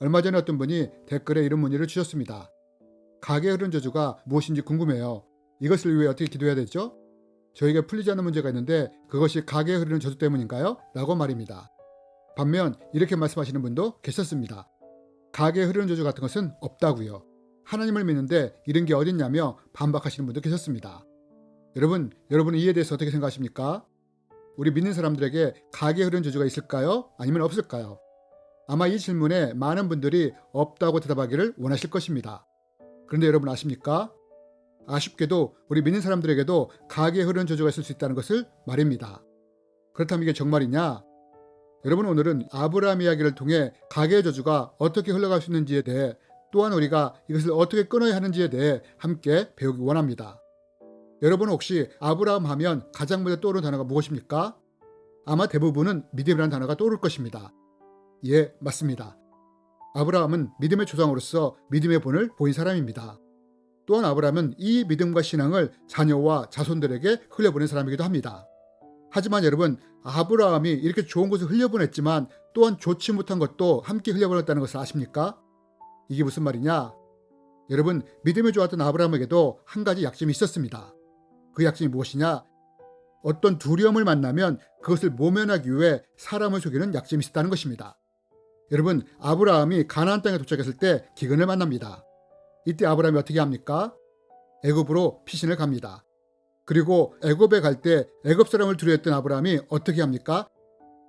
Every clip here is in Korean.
얼마 전에 어떤 분이 댓글에 이런 문의를 주셨습니다. 가게에 흐른 저주가 무엇인지 궁금해요. 이것을 위해 어떻게 기도해야 되죠? 저에게 풀리지 않는 문제가 있는데 그것이 가게에 흐르는 저주 때문인가요? 라고 말입니다. 반면 이렇게 말씀하시는 분도 계셨습니다. 가게에 흐르는 저주 같은 것은 없다고요. 하나님을 믿는데 이런 게 어딨냐며 반박하시는 분도 계셨습니다. 여러분은 이에 대해서 어떻게 생각하십니까? 우리 믿는 사람들에게 가게에 흐르는 저주가 있을까요? 아니면 없을까요? 아마 이 질문에 많은 분들이 없다고 대답하기를 원하실 것입니다. 그런데 여러분 아십니까? 아쉽게도 우리 믿는 사람들에게도 가게에 흐르는 저주가 있을 수 있다는 것을 말입니다. 그렇다면 이게 정말이냐? 여러분, 오늘은 아브라함 이야기를 통해 가게의 저주가 어떻게 흘러갈 수 있는지에 대해, 또한 우리가 이것을 어떻게 끊어야 하는지에 대해 함께 배우기 원합니다. 여러분, 혹시 아브라함 하면 가장 먼저 떠오르는 단어가 무엇입니까? 아마 대부분은 믿음이라는 단어가 떠오를 것입니다. 예, 맞습니다. 아브라함은 믿음의 조상으로서 믿음의 본을 보인 사람입니다. 또한 아브라함은 이 믿음과 신앙을 자녀와 자손들에게 흘려보낸 사람이기도 합니다. 하지만 여러분, 아브라함이 이렇게 좋은 것을 흘려보냈지만 또한 좋지 못한 것도 함께 흘려보냈다는 것을 아십니까? 이게 무슨 말이냐? 여러분, 믿음이 좋았던 아브라함에게도 한 가지 약점이 있었습니다. 그 약점이 무엇이냐? 어떤 두려움을 만나면 그것을 모면하기 위해 사람을 속이는 약점이 있었다는 것입니다. 여러분, 아브라함이 가나안 땅에 도착했을 때 기근을 만납니다. 이때 아브라함이 어떻게 합니까? 애굽으로 피신을 갑니다. 그리고 애굽에 갈 때 애굽 사람을 두려워했던 아브라함이 어떻게 합니까?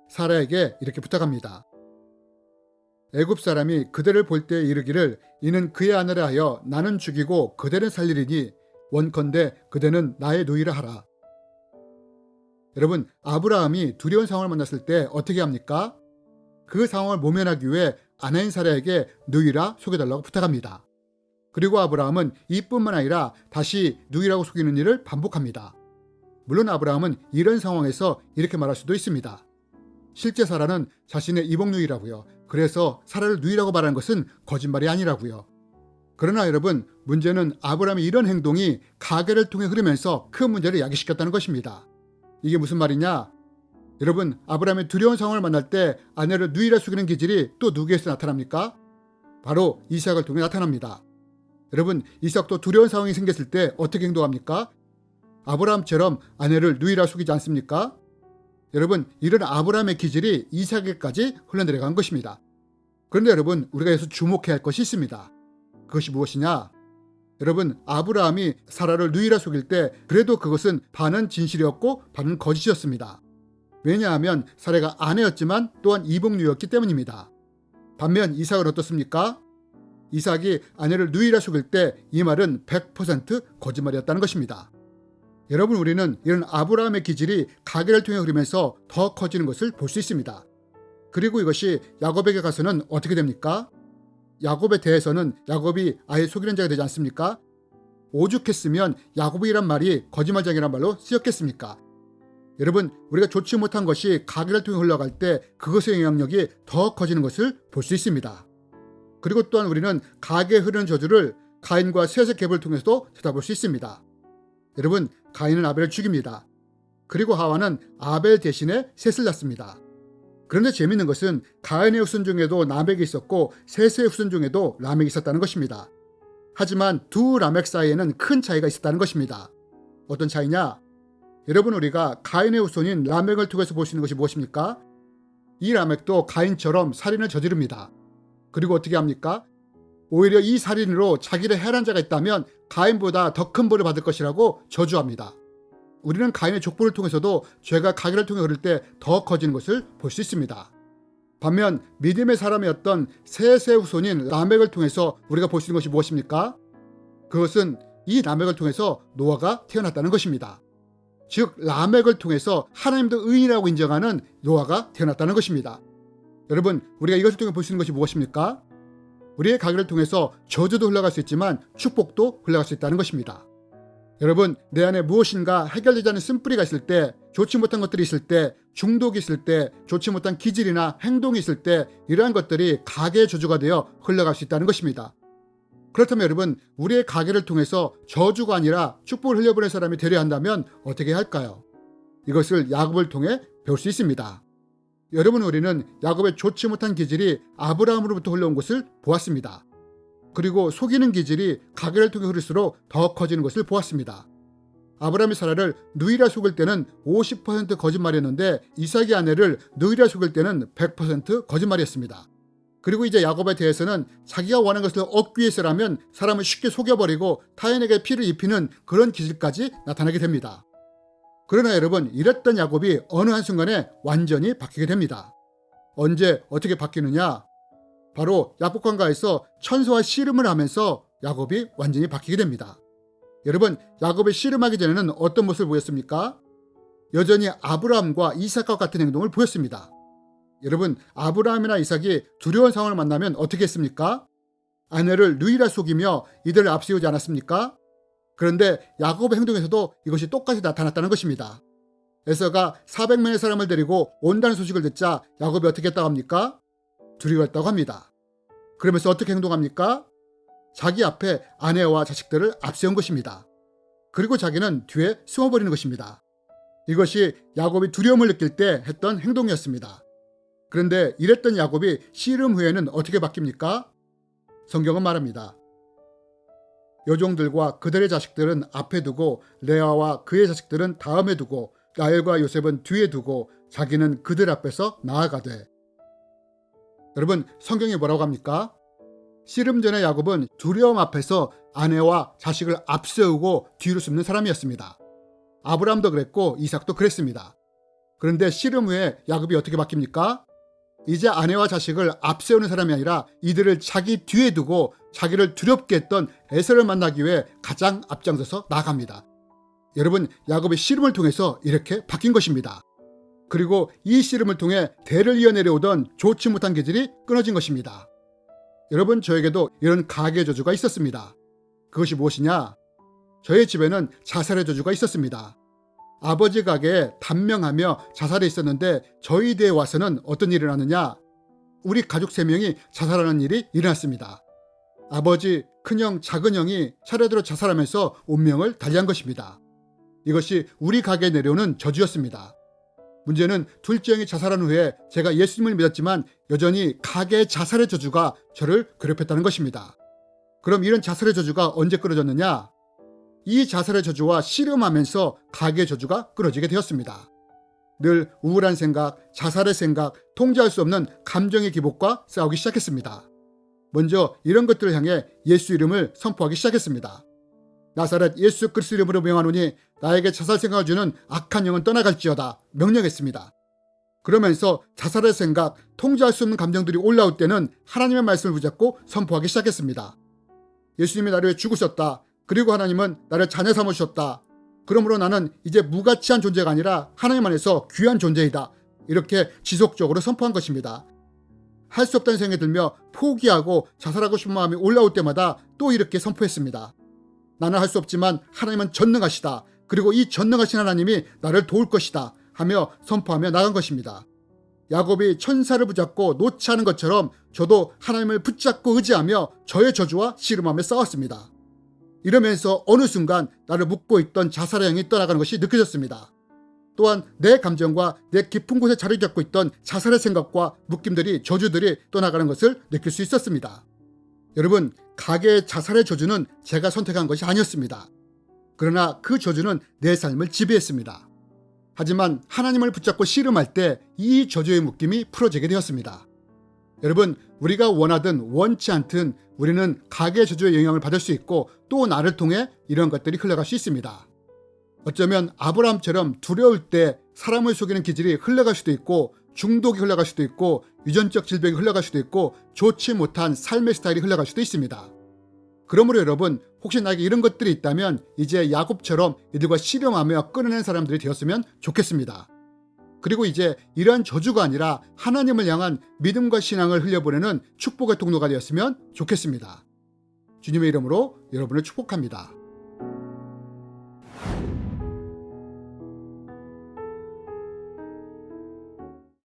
사라에게 이렇게 부탁합니다. 애굽 사람이 그대를 볼 때 이르기를 이는 그의 아내라 하여 나는 죽이고 그대는 살리리니 원컨대 그대는 나의 누이라 하라. 여러분, 아브라함이 두려운 상황을 만났을 때 어떻게 합니까? 그 상황을 모면하기 위해 아내인 사라에게 누이라 속여달라고 부탁합니다. 그리고 아브라함은 이뿐만 아니라 다시 누이라고 속이는 일을 반복합니다. 물론 아브라함은 이런 상황에서 이렇게 말할 수도 있습니다. 실제 사라는 자신의 이복 누이라고요. 그래서 사라를 누이라고 말하는 것은 거짓말이 아니라고요. 그러나 여러분, 문제는 아브라함의 이런 행동이 가게를 통해 흐르면서 큰 문제를 야기시켰다는 것입니다. 이게 무슨 말이냐? 여러분, 아브라함의 두려운 상황을 만날 때 아내를 누이라 속이는 기질이 또 누구에서 나타납니까? 바로 이삭을 통해 나타납니다. 여러분, 이삭도 두려운 상황이 생겼을 때 어떻게 행동합니까? 아브라함처럼 아내를 누이라 속이지 않습니까? 여러분, 이런 아브라함의 기질이 이삭에게까지 흘러내려간 것입니다. 그런데 여러분, 우리가 여기서 주목해야 할 것이 있습니다. 그것이 무엇이냐? 여러분, 아브라함이 사라를 누이라 속일 때 그래도 그것은 반은 진실이었고 반은 거짓이었습니다. 왜냐하면 사라가 아내였지만 또한 이복누이였기 때문입니다. 반면 이삭은 어떻습니까? 이삭이 아내를 누이라 속일 때 이 말은 100% 거짓말이었다는 것입니다. 여러분, 우리는 이런 아브라함의 기질이 가게를 통해 흐르면서 더 커지는 것을 볼 수 있습니다. 그리고 이것이 야곱에게 가서는 어떻게 됩니까? 야곱에 대해서는 야곱이 아예 속이는 자가 되지 않습니까? 오죽했으면 야곱이란 말이 거짓말쟁이란 말로 쓰였겠습니까? 여러분, 우리가 좋지 못한 것이 가게를 통해 흘러갈 때 그것의 영향력이 더 커지는 것을 볼 수 있습니다. 그리고 또한 우리는 가게에 흐르는 저주를 가인과 셋의 갭을 통해서도 찾아볼 수 있습니다. 여러분, 가인은 아벨을 죽입니다. 그리고 하와는 아벨 대신에 셋을 낳습니다. 그런데 재미있는 것은 가인의 후손 중에도 라멕이 있었고 셋의 후손 중에도 라멕이 있었다는 것입니다. 하지만 두 라멕 사이에는 큰 차이가 있었다는 것입니다. 어떤 차이냐? 여러분, 우리가 가인의 후손인 라멕을 통해서 볼 수 있는 것이 무엇입니까? 이 라멕도 가인처럼 살인을 저지릅니다. 그리고 어떻게 합니까? 오히려 이 살인으로 자기를 해한 자가 있다면 가인보다 더 큰 벌을 받을 것이라고 저주합니다. 우리는 가인의 족보를 통해서도 죄가 가게를 통해 흐를 때 더 커지는 것을 볼 수 있습니다. 반면 믿음의 사람이었던 셋의 후손인 라멕을 통해서 우리가 볼 수 있는 것이 무엇입니까? 그것은 이 라멕을 통해서 노아가 태어났다는 것입니다. 즉, 라멕을 통해서 하나님도 의인이라고 인정하는 노아가 태어났다는 것입니다. 여러분, 우리가 이것을 통해 볼 수 있는 것이 무엇입니까? 우리의 가게를 통해서 저주도 흘러갈 수 있지만 축복도 흘러갈 수 있다는 것입니다. 여러분, 내 안에 무엇인가 해결되지 않는 쓴뿌리가 있을 때, 좋지 못한 것들이 있을 때, 중독이 있을 때, 좋지 못한 기질이나 행동이 있을 때 이러한 것들이 가게의 저주가 되어 흘러갈 수 있다는 것입니다. 그렇다면 여러분, 우리의 가게를 통해서 저주가 아니라 축복을 흘려보낼 사람이 되려 한다면 어떻게 할까요? 이것을 야곱을 통해 배울 수 있습니다. 여러분, 우리는 야곱의 좋지 못한 기질이 아브라함으로부터 흘러온 것을 보았습니다. 그리고 속이는 기질이 가계를 통해 흐를수록 더 커지는 것을 보았습니다. 아브라함이 사라를 누이라 속일 때는 50% 거짓말이었는데 이삭의 아내를 누이라 속일 때는 100% 거짓말이었습니다. 그리고 이제 야곱에 대해서는 자기가 원하는 것을 얻기 위해서라면 사람을 쉽게 속여버리고 타인에게 피를 입히는 그런 기질까지 나타나게 됩니다. 그러나 여러분, 이랬던 야곱이 어느 한순간에 완전히 바뀌게 됩니다. 언제 어떻게 바뀌느냐? 바로 야복강가에서 천사와 씨름을 하면서 야곱이 완전히 바뀌게 됩니다. 여러분, 야곱이 씨름하기 전에는 어떤 모습을 보였습니까? 여전히 아브라함과 이삭과 같은 행동을 보였습니다. 여러분, 아브라함이나 이삭이 두려운 상황을 만나면 어떻게 했습니까? 아내를 누이라 속이며 이들을 앞세우지 않았습니까? 그런데 야곱의 행동에서도 이것이 똑같이 나타났다는 것입니다. 에서가 400명의 사람을 데리고 온다는 소식을 듣자 야곱이 어떻게 했다고 합니까? 두려워했다고 합니다. 그러면서 어떻게 행동합니까? 자기 앞에 아내와 자식들을 앞세운 것입니다. 그리고 자기는 뒤에 숨어버리는 것입니다. 이것이 야곱이 두려움을 느낄 때 했던 행동이었습니다. 그런데 이랬던 야곱이 씨름 후에는 어떻게 바뀝니까? 성경은 말합니다. 여종들과 그들의 자식들은 앞에 두고 레아와 그의 자식들은 다음에 두고 라헬과 요셉은 뒤에 두고 자기는 그들 앞에서 나아가되. 여러분, 성경이 뭐라고 합니까? 씨름 전에 야곱은 두려움 앞에서 아내와 자식을 앞세우고 뒤로 숨는 사람이었습니다. 아브라함도 그랬고 이삭도 그랬습니다. 그런데 씨름 후에 야곱이 어떻게 바뀝니까? 이제 아내와 자식을 앞세우는 사람이 아니라 이들을 자기 뒤에 두고 자기를 두렵게 했던 에서를 만나기 위해 가장 앞장서서 나아갑니다. 여러분, 야곱의 씨름을 통해서 이렇게 바뀐 것입니다. 그리고 이 씨름을 통해 대를 이어내려오던 좋지 못한 기질이 끊어진 것입니다. 여러분, 저에게도 이런 가계 저주가 있었습니다. 그것이 무엇이냐? 저의 집에는 자살의 저주가 있었습니다. 아버지 가게에 단명하며 자살이 있었는데 저희 대에 와서는 어떤 일이 일어나느냐? 우리 가족 3명이 자살하는 일이 일어났습니다. 아버지, 큰형, 작은형이 차례대로 자살하면서 운명을 달리한 것입니다. 이것이 우리 가게에 내려오는 저주였습니다. 문제는 둘째 형이 자살한 후에 제가 예수님을 믿었지만 여전히 가게의 자살의 저주가 저를 괴롭혔다는 것입니다. 그럼 이런 자살의 저주가 언제 끊어졌느냐? 이 자살의 저주와 씨름하면서 가게의 저주가 끊어지게 되었습니다. 늘 우울한 생각, 자살의 생각, 통제할 수 없는 감정의 기복과 싸우기 시작했습니다. 먼저 이런 것들을 향해 예수 이름을 선포하기 시작했습니다. 나사렛 예수 그리스도 이름으로 명하노니 나에게 자살 생각을 주는 악한 영은 떠나갈지어다 명령했습니다. 그러면서 자살의 생각, 통제할 수 없는 감정들이 올라올 때는 하나님의 말씀을 붙잡고 선포하기 시작했습니다. 예수님이 나를 위해 죽으셨다. 그리고 하나님은 나를 자녀 삼으셨다. 그러므로 나는 이제 무가치한 존재가 아니라 하나님 안에서 귀한 존재이다. 이렇게 지속적으로 선포한 것입니다. 할 수 없다는 생각이 들며 포기하고 자살하고 싶은 마음이 올라올 때마다 또 이렇게 선포했습니다. 나는 할 수 없지만 하나님은 전능하시다. 그리고 이 전능하신 하나님이 나를 도울 것이다. 하며 선포하며 나간 것입니다. 야곱이 천사를 붙잡고 노치하는 것처럼 저도 하나님을 붙잡고 의지하며 저의 저주와 씨름하며 싸웠습니다. 이러면서 어느 순간 나를 묶고 있던 자살의 영이 떠나가는 것이 느껴졌습니다. 또한 내 감정과 내 깊은 곳에 자리 잡고 있던 자살의 생각과 묶임들이, 저주들이 떠나가는 것을 느낄 수 있었습니다. 여러분, 가게의 자살의 저주는 제가 선택한 것이 아니었습니다. 그러나 그 저주는 내 삶을 지배했습니다. 하지만 하나님을 붙잡고 씨름할 때 이 저주의 묶임이 풀어지게 되었습니다. 여러분, 우리가 원하든 원치 않든 우리는 가계의 저주의 영향을 받을 수 있고 또 나를 통해 이런 것들이 흘러갈 수 있습니다. 어쩌면 아브라함처럼 두려울 때 사람을 속이는 기질이 흘러갈 수도 있고 중독이 흘러갈 수도 있고 유전적 질병이 흘러갈 수도 있고 좋지 못한 삶의 스타일이 흘러갈 수도 있습니다. 그러므로 여러분, 혹시 나에게 이런 것들이 있다면 이제 야곱처럼 이들과 씨름하며 끊어낸 사람들이 되었으면 좋겠습니다. 그리고 이제 이러한 저주가 아니라 하나님을 향한 믿음과 신앙을 흘려보내는 축복의 통로가 되었으면 좋겠습니다. 주님의 이름으로 여러분을 축복합니다.